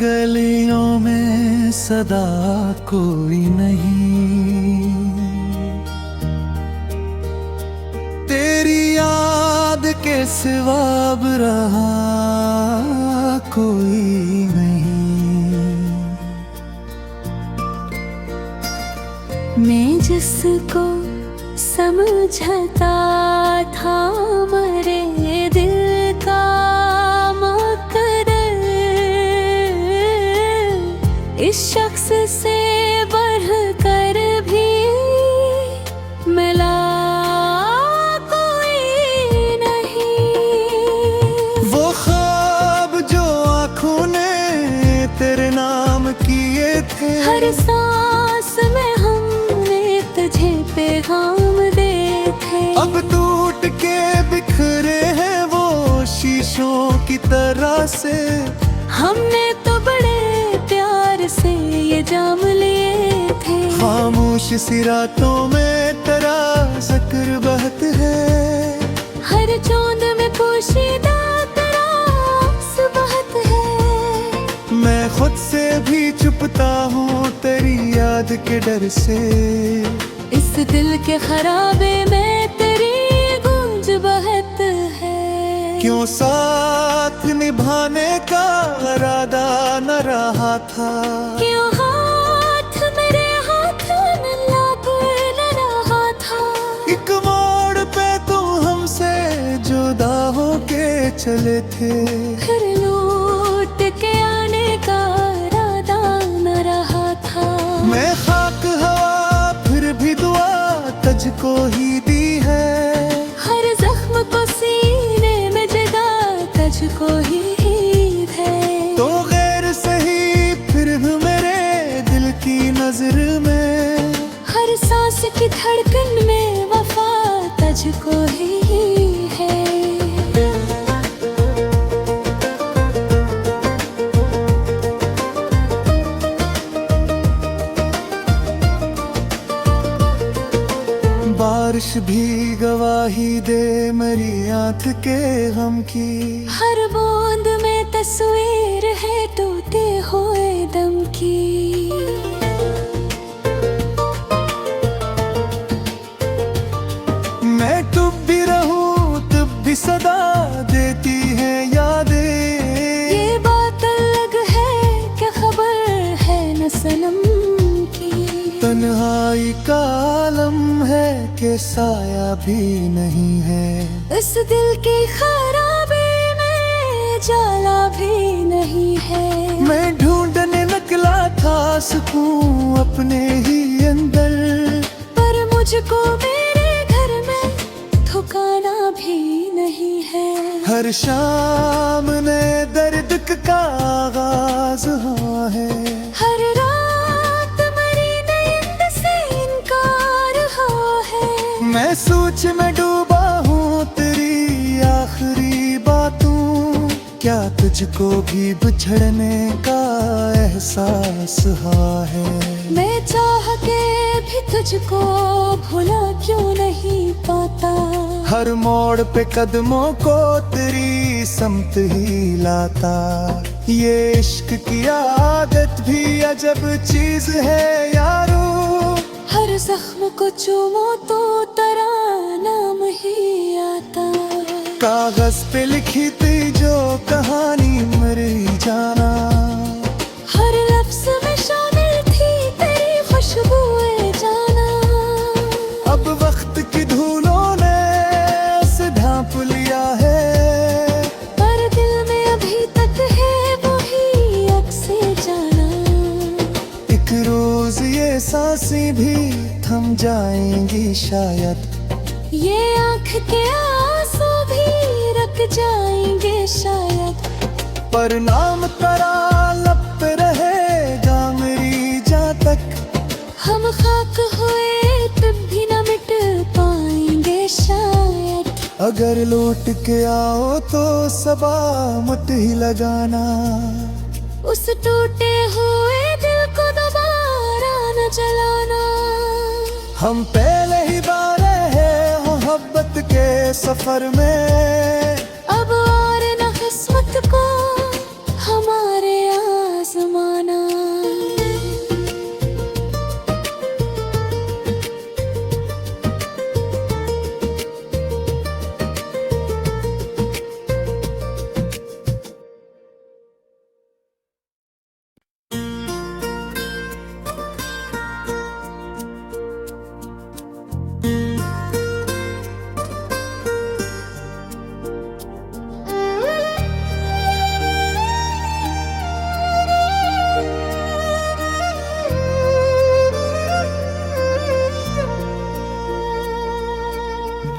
गलियों में सदा कोई नहीं, तेरी याद के सिवा अब रहा कोई नहीं। मैं जिसको समझता था मेरे दिल का इस शख्स से बढ़कर भी मिला कोई नहीं। वो ख्वाब जो आँखों ने तेरे नाम किए थे, हर सांस में हमने तुझे पैगाम देखे। अब टूट के बिखरे हैं वो शीशों की तरह से। हमने तो बड़े प्यार से ये जाम लिए थे। खामोश सी रातों में तेरा जिक्र बहत है, हर चौंद में पोशीदा तेरा अक्स बहत है। मैं खुद से भी छुपता हूँ तेरी याद के डर से। इस दिल के खराबे में तेरी गूंज बहत है। क्यों साथ निभाने का इरादा न रहा था, क्यों हाथ मेरे हाथ में लग न रहा था। एक मोड़ पे तू हमसे जुदा होके चले थे, फिर लौट के आने का इरादा न रहा था। मैं खाक हवा फिर भी दुआ तुझको ही दी है। हर जख्म को सीने में जगा तुझको ही है। तो गैर सही फिर भी मेरे दिल की नजर में, हर सांस की धड़कन में वफा तुझको ही है। बारिश भी गवाही दे मेरी आँख के गम की। हर बूंद में तस्वीर है टूटे हुए दम की। मैं डूब भी रहूं तब भी सदा देती है यादें। ये बात अलग है क्या खबर है न सनम की। तन्हाई का आलम है कि साया भी नहीं है, इस दिल की खराबी में जाला भी नहीं है। मैं ढूंढने निकला था सुकून अपने ही अंदर, पर मुझको मेरे घर में ठिकाना भी नहीं है। हर शाम ने दर्द का आगाज हुआ है, हर रात मरी नींद से इनकार हुआ है। मैं सोच में डूबा हूँ तेरी आखिरी बातों। क्या तुझको भी बिछड़ने का एहसास हुआ है? मैं चाह के भी तुझको भुला क्यों नहीं पाता। हर मोड़ पे कदमों को तेरी समत ही लाता। ये इश्क की आदत भी अजब चीज है यारो। हर जख्म को चूमो तो तेरा नाम ही आता। कागज पे लिखी थी जो कहानी मेरी जाना, हर लफ्ज में शामिल थी तेरी खुशबुएं जाना। अब वक्त की धूलों ने उसे ढांप लिया है, पर दिल में अभी तक है वही अक्से जाना। एक रोज ये सांसें भी थम जाएंगी शायद, ये आँख के आंसू भी रुक जाएंगे शायद। पर नाम तेरा लब पे रहेगा मेरी जान तक। हम खाक हुए तब भी न मिट पाएंगे शायद। अगर लौट के आओ तो सबा मत ही लगाना, उस टूटे हुए दिल को दोबारा न जलाना। हम पहले ही बारे हैं मोहब्बत के सफर में, अब और न किस्मत को हमारे आस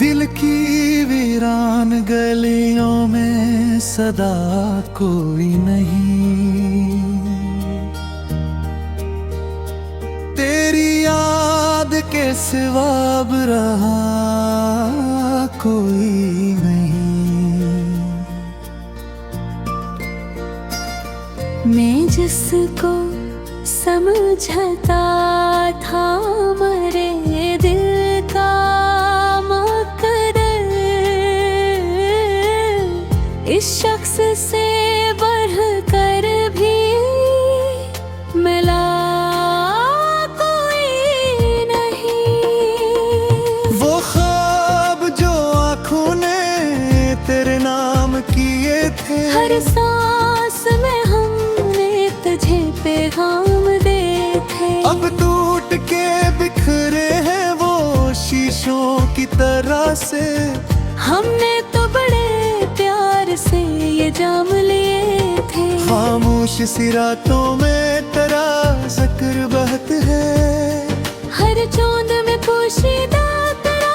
दिल की वीरान गलियों में सदा कोई नहीं, तेरी याद के सिवा अब रहा कोई नहीं। मैं जिसको समझता था मेरे दिल का मकदर, इस शख्स से बढ़कर भी मिला कोई नहीं। वो ख्वाब जो आँखों ने तेरे नाम किए थे, हर सांस में हमने तुझे पैगाम दे थे। अब टूट के बिखरे हैं वो शीशों की तरह से। हमने तो बड़े प्यार से ये जाम लिए थे। खामोश सी रातों में तेरा जिक्र बहत है, हर चौंद में पोशीदा तेरा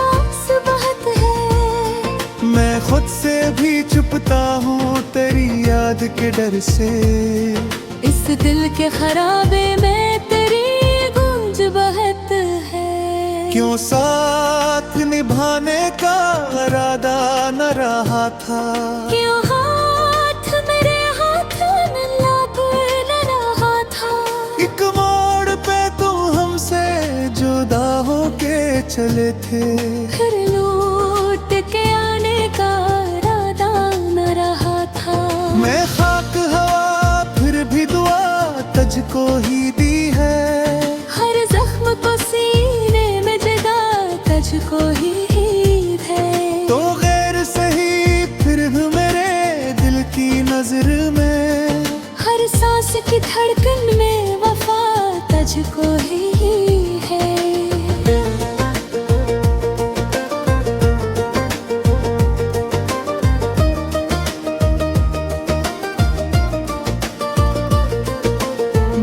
अक्स बहत है। मैं खुद से भी छुपता हूँ तेरी याद के डर से। इस दिल के खराबे में तेरी गूंज बहत है। क्यों साथ निभाने का इरादा न रहा था, क्यों हाथ मेरे हाथ में लग न रहा था। एक मोड़ पे तुम हमसे जुदा होके चले थे, फिर लौट के आने का इरादा न रहा था। मैं खाक हवा फिर भी दुआ तुझको ही दी है, हर जख्म को सीने में जगा तुझको ही है। तो गैर सही फिर भी मेरे दिल की नजर में, हर सांस की धड़कन में वफा तुझको ही है।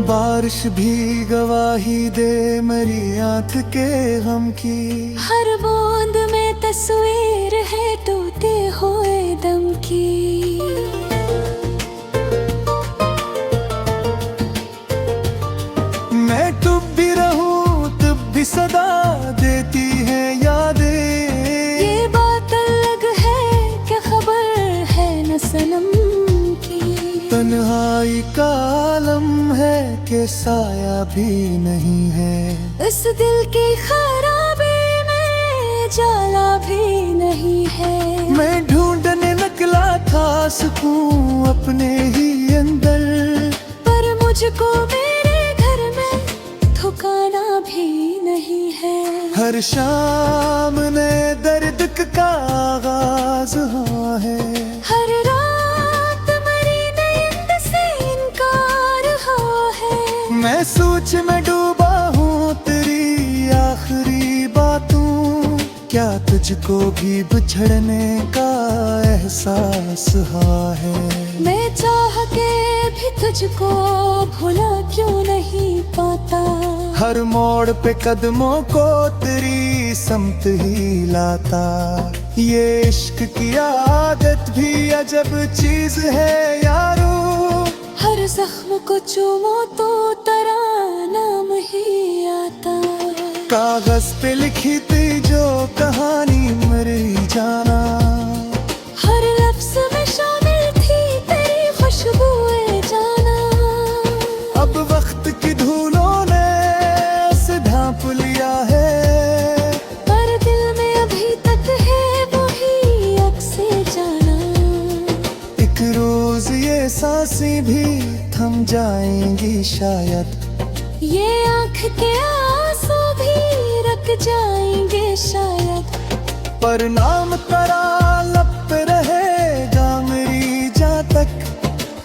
बारिश भी गवाही दे मेरी आंख के गम की, हर बूंद में तस्वीर है टूटे हुए दम की। मैं डूब भी रहूं तब भी सदा देती है यादें। ये बात अलग है क्या खबर है न सनम की। तन्हाई का आलम है कि साया भी नहीं है, इस दिल की खराबी में जाला भी नहीं है। मैं ढूंढने निकला था सुकून अपने ही अंदर, पर मुझको मेरे घर में ठिकाना भी नहीं है। हर शाम ने दर्द का आगाज हुआ है, हर रात मरी नींद से इनकार हुआ है। मैं सोच में डूबा हूँ तेरी आखिरी बातों। क्या तुझको भी बिछड़ने का एहसास हुआ है? मैं चाह के भी तुझको भुला क्यों नहीं पाता। हर मोड़ पे कदमों को तेरी समत ही लाता। ये इश्क की आदत भी अजब चीज है यारो, हर जख्म को चूमो तो तेरा नाम ही आता। कागज पे लिखी थी जो कहानी मरी जाना, हर लफ्ज में शामिल थी तेरी खुशबुएं जाना। अब वक्त की धूलों ने उसे ढांप लिया है, पर दिल में अभी तक है वही अक्से जाना। एक रोज ये सांसें भी थम जाएंगी शायद, ये आँख के आंसू भी रख जाएंगे शायद। पर नाम तेरा लब पे रहेगा मेरी जान तक।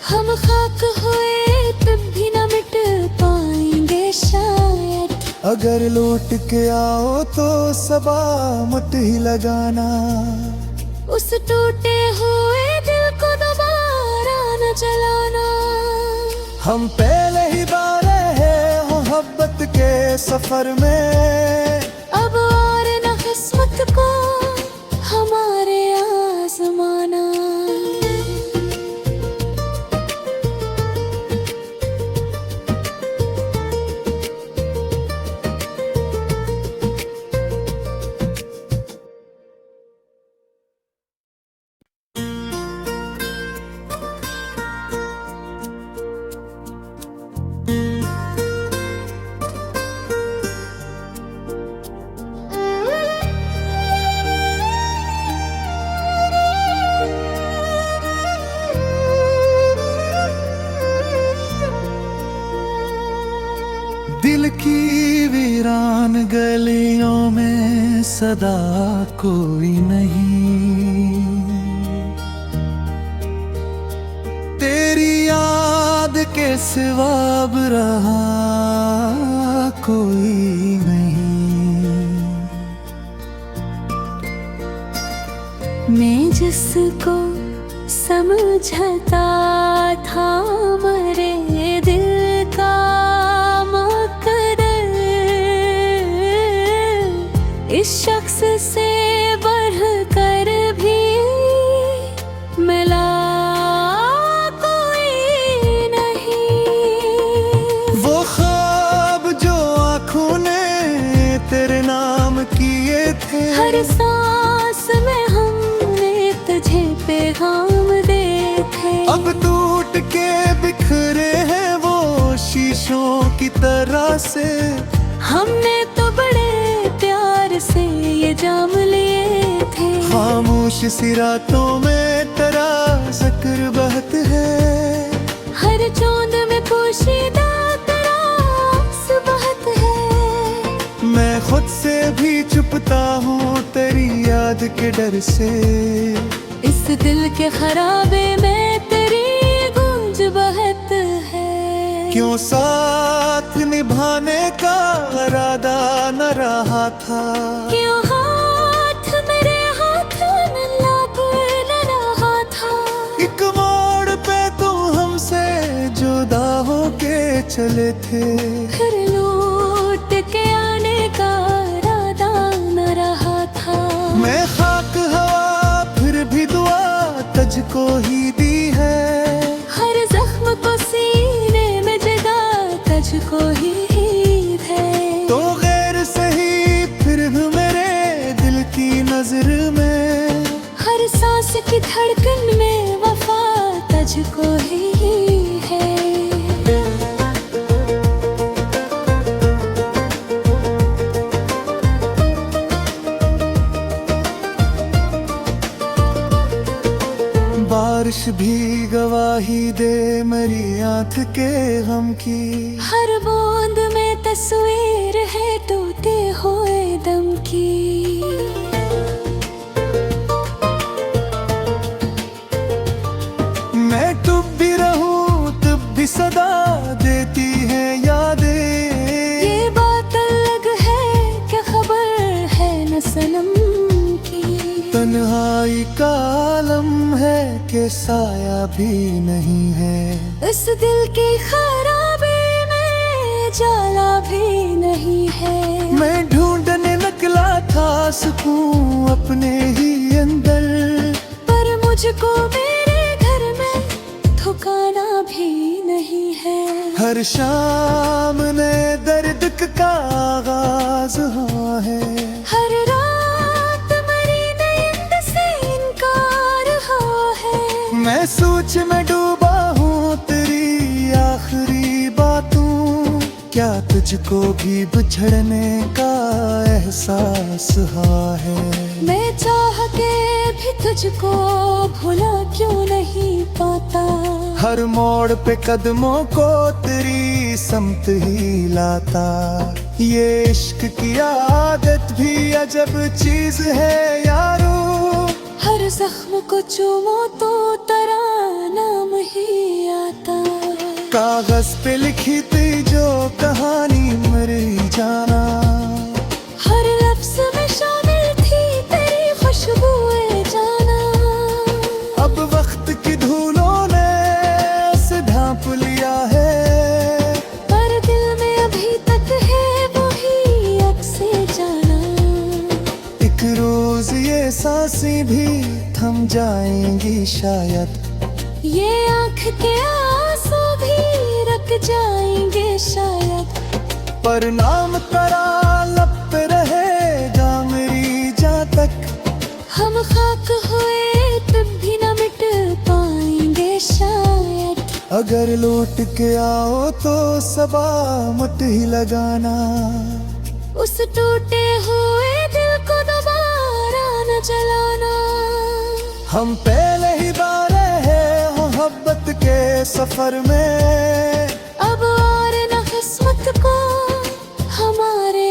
हम खाक हुए तब भी न मिट पाएंगे शायद। अगर लौट के आओ तो सबा मत ही लगाना, उस टूटे हुए दिल को दोबारा न जलाना। हम पहले ही बारे हैं मोहब्बत के सफर में, अब और न किस्मत को गलियों में सदा कोई नहीं, तेरी याद के सिवा अब रहा कोई नहीं। मैं जिसको समझता था मरे दिल का मुकद्दर, इस शख्स से बढ़कर भी मिला कोई नहीं। वो ख्वाब जो आँखों ने तेरे नाम किए थे, हर सांस में हमने तुझे पैगाम देखे, अब टूट के बिखरे हैं वो शीशों की तरह से। हमने तो बड़े प्यार से ये जाम लिए थे। खामोश सी रातों में तेरा जिक्र बहत है, हर चौंद में पोशीदा तेरा अक्स बहत है। मैं खुद से भी छुपता हूँ तेरी याद के डर से। इस दिल के खराबे में तेरी गूंज बहत है। क्यों साथ निभाने का इरादा न रहा था, क्यों हाथ मेरे हाथ में लग न रहा था। एक मोड़ पे तू हमसे जुदा होके चले थे, फिर लौट के आने का इरादा न रहा था। मैं खाक हवा फिर भी दुआ तुझको ही दी है, हर जख्म को सीने में जगह तुझको ही है। तो गैर सही फिर भी मेरे दिल की नजर में, हर सांस की धड़कन में वफा तुझको ही है। बारिश भी गवाही दे मेरी आँख के गम की, हर बूंद में तस्वीर है टूटे हुए दम की। मैं डूब भी रहूं तब भी सदा देती है यादें। ये बात अलग है क्या खबर है न सनम की। तन्हाई का आलम है कि साया भी नहीं है, इस दिल की खराबी में जाला भी नहीं है। मैं ढूंढने निकला था सुकून अपने ही अंदर, पर मुझको मेरे घर में ठिकाना भी नहीं है। हर शाम ने दर्द का आगाज हुआ है, हर रात मरी नींद से इनकार हुआ है। मैं सोच में डूबा हूँ तेरी आखिरी बातों, क्या तुझको भी बिछड़ने का एहसास हुआ है। मैं चाह के भी तुझको भुला क्यों नहीं पाता, हर मोड़ पे कदमों को तेरी समत ही लाता। ये इश्क की आदत भी अजब चीज है यारो, हर जख्म को चूमो तो तेरा नाम ही आता। कागज पे लिखी थी जो कहानी मरी जाना, हर लफ्ज में शामिल थी तेरी खुशबुए जाना। अब वक्त की धूलों ने उसे ढांप लिया है, पर दिल में अभी तक है वही अक्से जाना। एक रोज ये सांसें भी थम जाएंगी शायद, ये आँख के आंसू भी रुक जाएंगे शायद। पर नाम तेरा लब पे रहेगा मेरी जान तक। हम खाक हुए तब भी न मिट पाएंगे शायद। अगर लौट के आओ तो सबा मुट ही लगाना, उस टूटे हुए दिल को दोबारा न जलाना। हम पहले ही बारे हैं मोहब्बत के सफर में, अब और न किस्मत को हमारे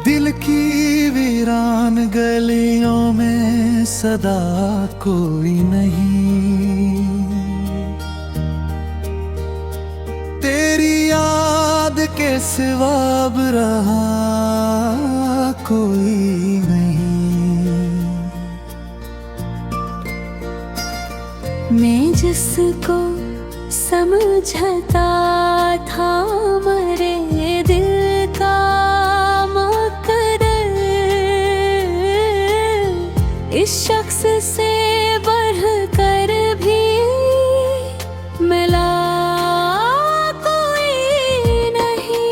दिल की वीरान गलियों में सदा कोई नहीं, तेरी याद के सिवा अब रहा कोई नहीं। मैं जिसको समझता था मेरे दिल का मकदर, इस शख्स से बढ़कर भी मिला कोई नहीं।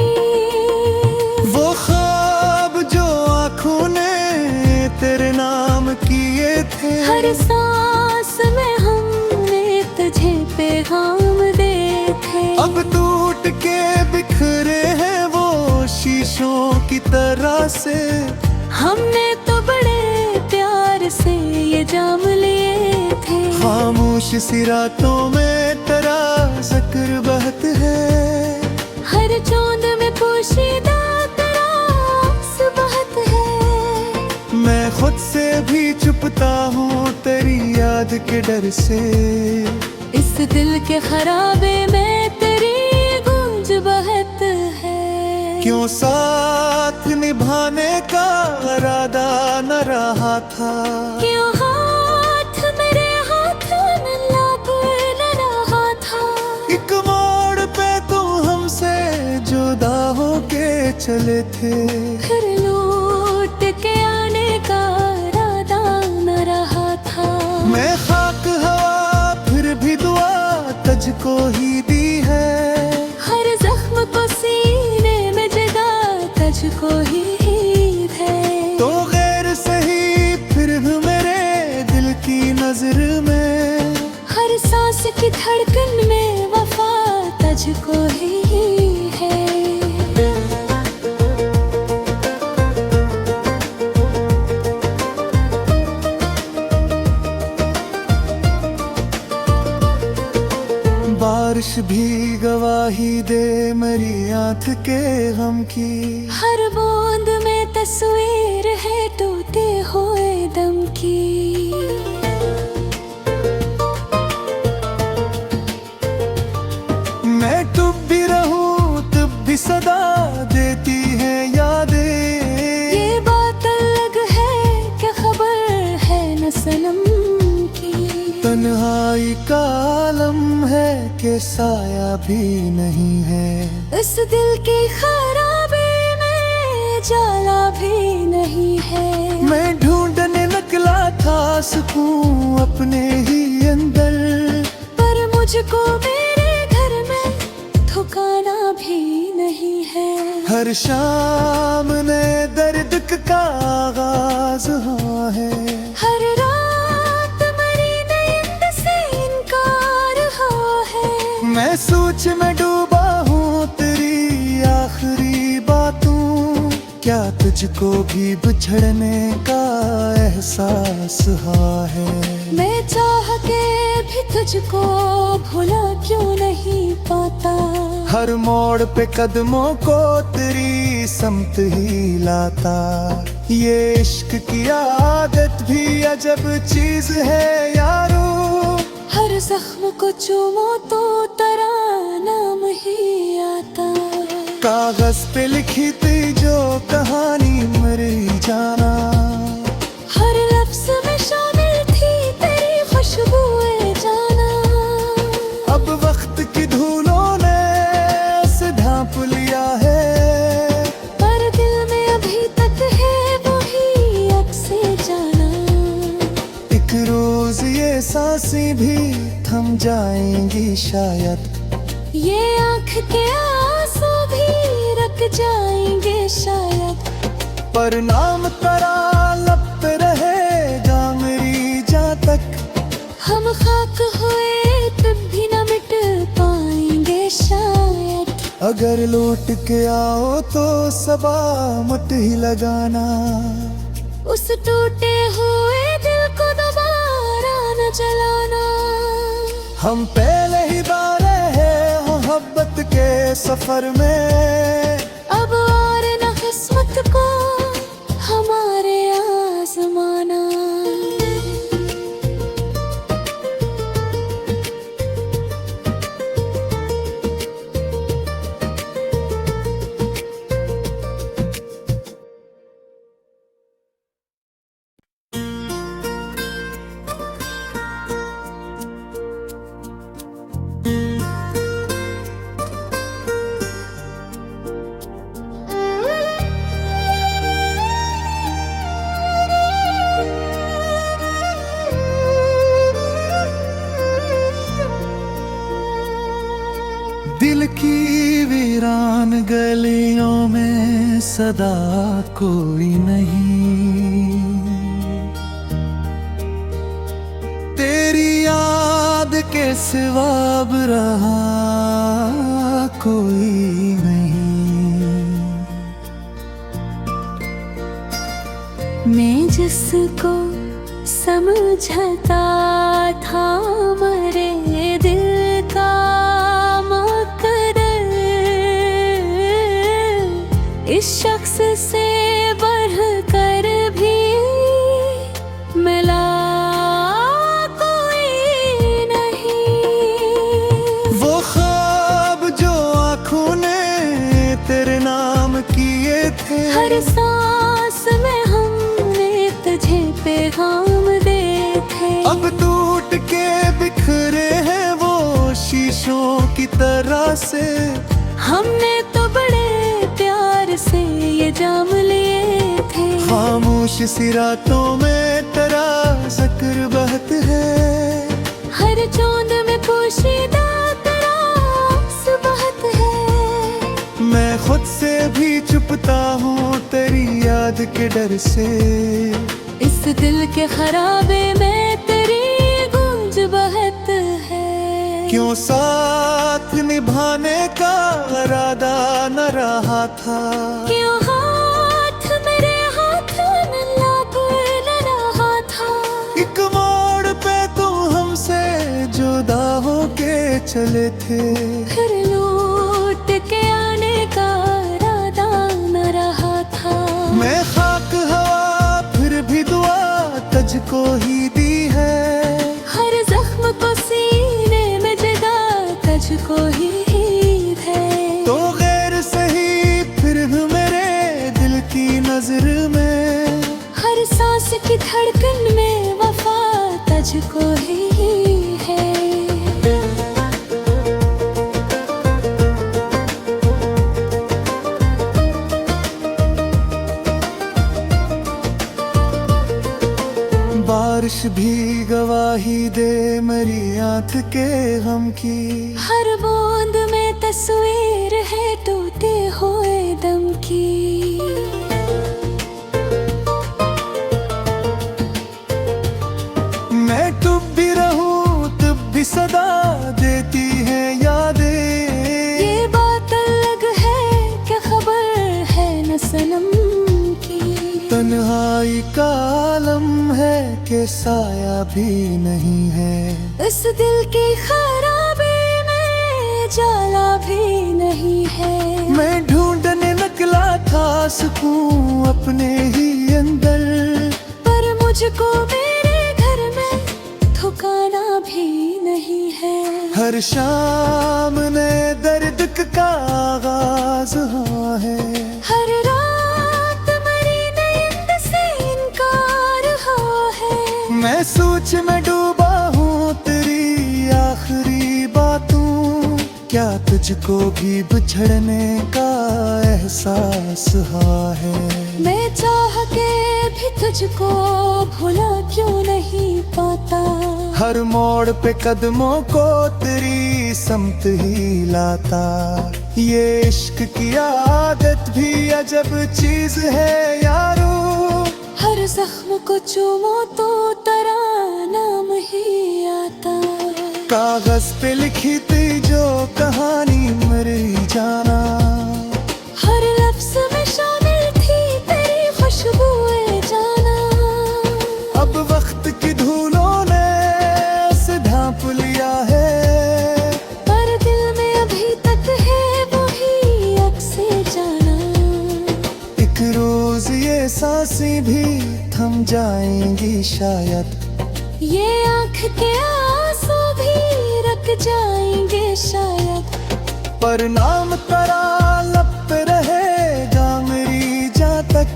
वो ख्वाब जो आँखों ने तेरे नाम किए थे, हर सांस में हमने तुझे पैगाम देखे, अब टूट के बिखरे हैं वो शीशों की तरह से। हमने तो बड़े प्यार से ये जाम लिए थे। खामोश सी रातों में तेरा जिक्र बहत है, हर चांद में पोशीदा तेरा अक्स बहत है। मैं खुद से भी छुपता हूँ तेरी याद के डर से। इस दिल के खराबे में तेरी गूंज बहत है। क्यों साथ निभाने का इरादा न रहा था, क्यों हाथ मेरे हाथ में लग न रहा था। एक मोड़ पे तुम हमसे जुदा होके चले थे, फिर लौट के आने का इरादा न रहा था। मैं खाक हवा फिर भी दुआ तुझको ही दी है, हर जख्म को सीने में जगा तुझको ही है। तो गैर सही फिर भी मेरे दिल की नजर में, हर सांस की धड़कन में वफा तुझको ही है। बारिश भी गवाही दे मेरी आँख के गम की, हर बूंद में तस्वीर है टूटे हुए दम की। मैं डूब भी रहूं तब भी सदा देती है यादें। ये बात अलग है क्या खबर है न सनम की। तन्हाई का आलम है कि साया भी नहीं है, इस दिल की खराबी में जाला भी नहीं है। मैं ढूंढने निकला था सुकून अपने ही अंदर, पर मुझको मेरे घर में ठिकाना भी नहीं है। हर शाम ने दर्द का आगाज हुआ है, हर रात मरी नींद से इनकार हुआ है। मैं सोच में डूबा हूँ तेरी आखिरी बातों, क्या तुझको भी बिछड़ने का एहसास हुआ है। मैं चाह के भी तुझको भुला क्यों नहीं पाता। हर मोड़ पे कदमों को तेरी समत ही लाता, ये इश्क की आदत भी अजब चीज है यारो। हर जख्म को चूमो तो तेरा नाम ही आता। कागज पे लिखी थी जो कहानी मेरी जाना, हर लफ्ज में शामिल थी तेरी खुशबुएं जाना। अब वक्त की धूलों ने उसे ढांप लिया है, पर दिल में अभी तक है वही अक्से जाना। एक रोज ये सांसें भी थम जाएंगी शायद, ये आँख के आंसू भी रुक जाएंगे शायद। पर नाम तेरा लब पे रहेगा मेरी जान तक। हम खाक हुए तब भी न मिट पाएंगे शायद। अगर लौट के आओ तो सबा मुट ही लगाना, उस टूटे हुए दिल को दोबारा न जलाना। हम पहले ही बारे हैं मोहब्बत के सफर में, अब और न किस्मत को जमाना। दिल की वीरान गलियों में सदा कोई नहीं, तेरी याद के सिवा अब रहा कोई नहीं। मैं जिसको समझता था मेरे दिल का मकदर, इस शख्स से बढ़कर भी मिला कोई नहीं। वो ख्वाब जो आँखों ने तेरे नाम किए थे, हर सांस में हमने तुझे पैगाम देखे। अब टूट के बिखरे हैं वो शीशों की तरह से। हमने तो बड़े प्यार से ये जाम लिए थे। खामोश सी रातों में तेरा जिक्र बहत है, हर चौंद में पोशीदा तेरा अक्स बहत है। मैं खुद से भी छुपता हूँ तेरी याद के डर से। इस दिल के खराबे में तेरी गूंज बहत है। क्यों साथ निभाने का इरादा न रहा था, क्यों हाथ मेरे हाथ में लग न रहा था। एक मोड़ पे तू हमसे जुदा होके चले थे, फिर लौट के आने का इरादा न रहा था। मैं खाक हवा फिर भी दुआ तुझको ही दी है। हर जख्म को सीने में जगा तुझको ही है। तो गैर सही फिर भी मेरे दिल की नजर में, हर सांस की धड़कन में वफा तुझको ही है। बारिश भी गवाही दे मेरी आँख के गम की। हर बूंद में तस्वीर है टूटे हुए दम की। मैं डूब भी रहूं तब भी सदा देती है यादें। ये बात अलग है क्या खबर है न सनम की। तन्हाई का आलम है कि साया भी नहीं है, इस दिल की खराबी में जाला भी नहीं है। मैं ढूंढने निकला था सुकून अपने ही अंदर, पर मुझको मेरे घर में ठिकाना भी नहीं है। हर शाम ने दर्द का आगाज हुआ है, हर रात मेरी नींद से इनकार हुआ है। मैं सोच में डूबा हूँ तेरी आखिरी बातों। क्या तुझको भी बिछड़ने का एहसास हुआ है? मैं चाह के भी तुझको भुला क्यों नहीं पाता। हर मोड़ पे कदमों को तेरी समत ही लाता। ये इश्क की आदत भी अजब चीज है यारो। हर जख्म को चूमो तो तेरा नाम ही आता। कागज पे लिखी थी जो कहानी मेरी जाना, हर लफ्ज में शामिल थी तेरी खुशबुएं जाना। अब वक्त की धूलों ने उसे ढांप लिया है, पर दिल में अभी तक है वही अक्से जाना। एक रोज ये सांसें भी थम जाएंगी शायद। ये आँख के आंसू भी रख जाएंगे शायद। पर नाम तेरा लब पे रहेगा मेरी जान तक।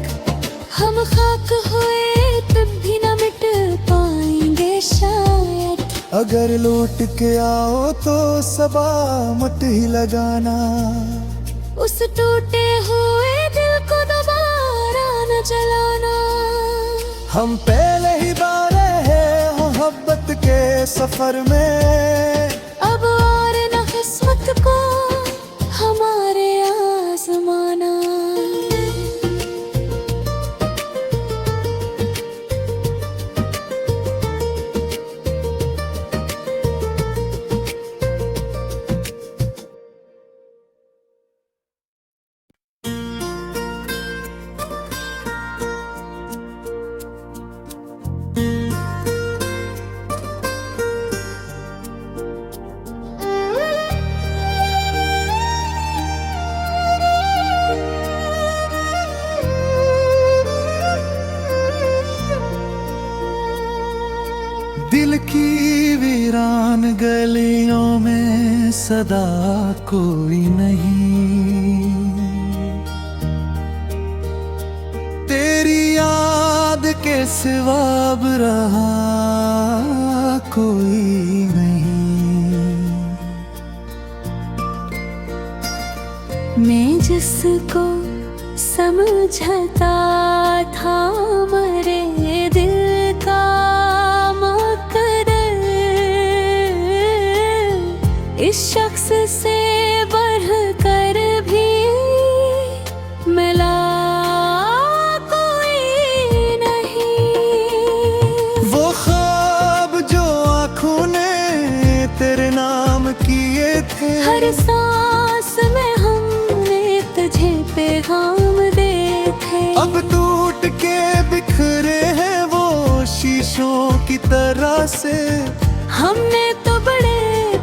हम खाक हुए तब भी न मिट पाएंगे शायद। अगर लौट के आओ तो सबा मत ही लगाना। उस टूटे हुए दिल को दोबारा न जलाना। हम पहले ही बारे हैं मोहब्बत के सफर में। अब और न किस्मत को हमारे आजमाना। दिल की वीरान गलियों में सदा कोई नहीं। तेरी याद के सिवा अब रहा कोई नहीं। मैं जिसको समझता था मरे दिल का मुकद्दर, इस शख्स से बढ़कर भी मिला कोई नहीं। वो ख्वाब जो आँखों ने तेरे नाम किए थे, हर सांस में हमने तुझे पैगाम देखे। अब टूट के बिखरे हैं वो शीशों की तरह से। हमने तो बड़े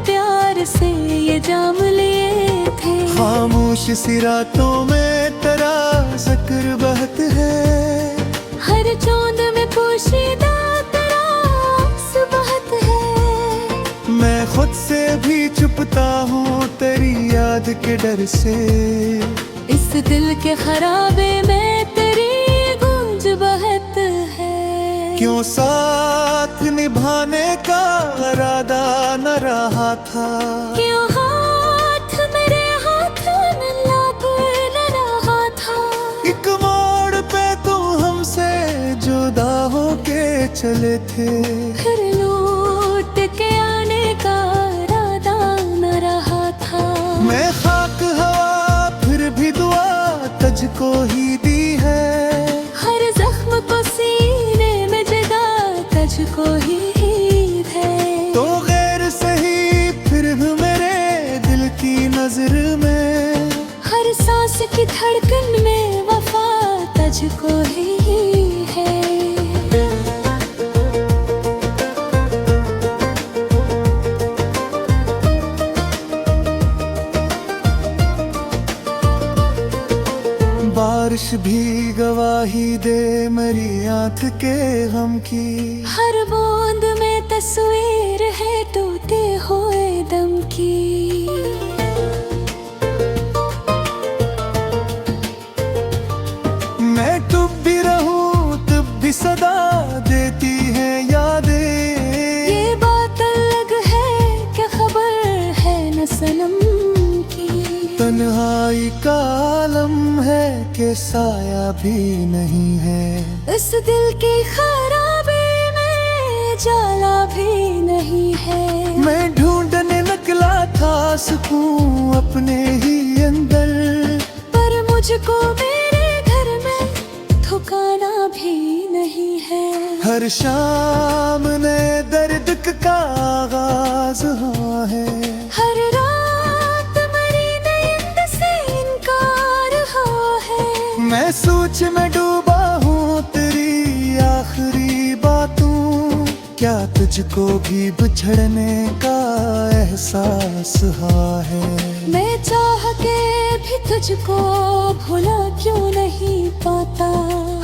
प्यार से ये जाम लिए थे। खामोश सी रातों में तेरा जिक्र बहत है। हर चौंद में पोशीदा तेरा अक्स बहत है। मैं खुद से भी छुपता हूँ तेरी याद के डर से। इस दिल के खराबे में तेरी गूंज बहत है। क्यों साथ निभाने का इरादा न रहा था। क्यों हाथ मेरे हाथ में लग न रहा था। एक मोड़ पे तू हमसे जुदा होके चले थे। फिर लौट के आने का इरादा न रहा था। मैं खाक हवा फिर भी दुआ तुझको ही दी है। हर जख्म को सीने में जगह तुझको ही है। तो गैर सही फिर भी मेरे दिल की नजर में। हर सांस की धड़कन में वफा तुझको ही है। बारिश भी गवाही दे मेरी आंख के गम की। हर बूंद में तस्वीर है टूटे हुए दम की। मैं डूब भी रहूं तब भी सदा देती है यादें। ये बात अलग है क्या खबर है न सनम की। तन्हाई का आलम है कि साया भी नहीं है। इस दिल की खराबी में जाला भी नहीं है। मैं ढूंढने निकला था सुकून अपने ही अंदर। पर मुझको मेरे घर में ठिकाना भी नहीं है। हर शाम नए दर्द का आगाज हुआ है। हर रात मरी नींद से इनकार हुआ है। मैं सोच में डूबा हूँ तेरी आखिरी बातों। क्या तुझको भी बिछड़ने का एहसास हुआ है। मैं चाह के भी तुझको भुला क्यों नहीं पाता।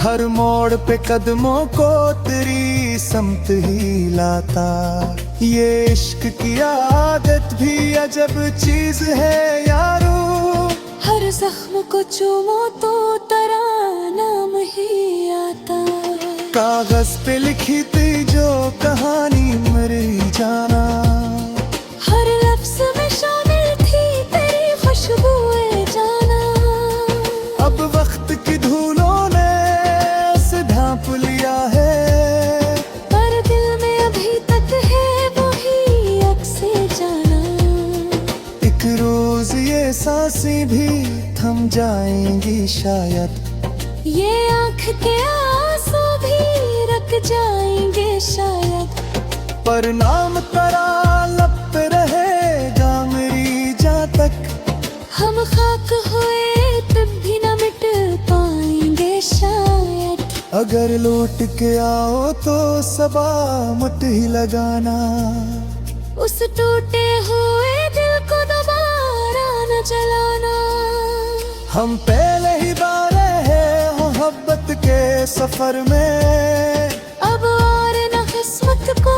हर मोड़ पे कदमों को तेरी समत ही लाता। ये इश्क की आदत भी अजब चीज है यारो। हर जख्म को चूमो तो तेरा नाम ही आता। कागज पे लिखी थी जो कहानी मेरी जाना। हर लफ्ज में शामिल थी तेरी खुशबुएं जाना। अब वक्त की धूलों ने उसे ढांप लिया है। पर दिल में अभी तक है वही अक्से जाना। एक रोज ये सांसें भी थम जाएंगी शायद। ये आँख के आंसू भी रख जाएंगे शायद। पर नाम तेरा लब पे रहेगा मेरी जान तक। हम खाक हुए तब भी न मिट पाएंगे शायद। अगर लौट के आओ तो सबा मत ही लगाना। उस टूटे हुए दिल को दोबारा न जलाना। हम पहले ही बारे हैं मोहब्बत के सफर में। अब और न किस्मत को